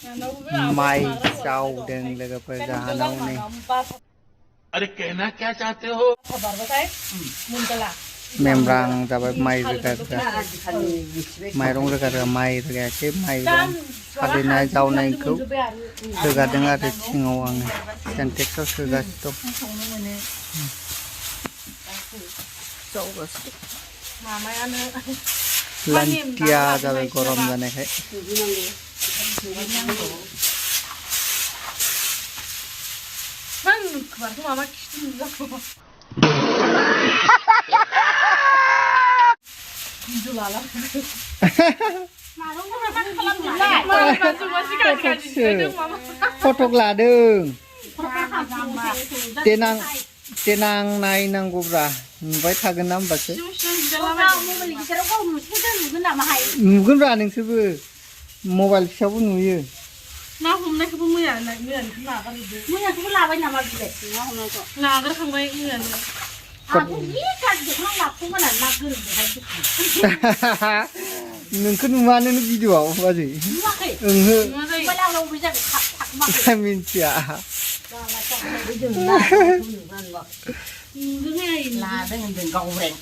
माइ जावदों लोगोफोर जाहानाव नै अरे कहना क्या चाहते हो मेमब्रां जाबाय माइ रोगाग्रा माइरं रोगाग्रा माइ रोगायाखै माइरं सालिनाय जावनायखौ रोगादों आरो सिङाव आङो सेन्टेक्सआव सोगासिनो दं लान्टिया जाबाय गरम जानायखाय फटक लादों देनां नायनांगौब्रा नुबाय थागोन ना होमबासो नुगोनब्रा नोंसोरबो मबाइल फिसाबो नुयो ना हमनायखौबो मैयाखौबो लाबाय नामा बिलाइ ना हमनायखौ लाग्रोखांबाय मैयानो नोंखौ नुवानो भिडिअआव बाजै ओंहो मिन्थिया लादों होनदों गावरें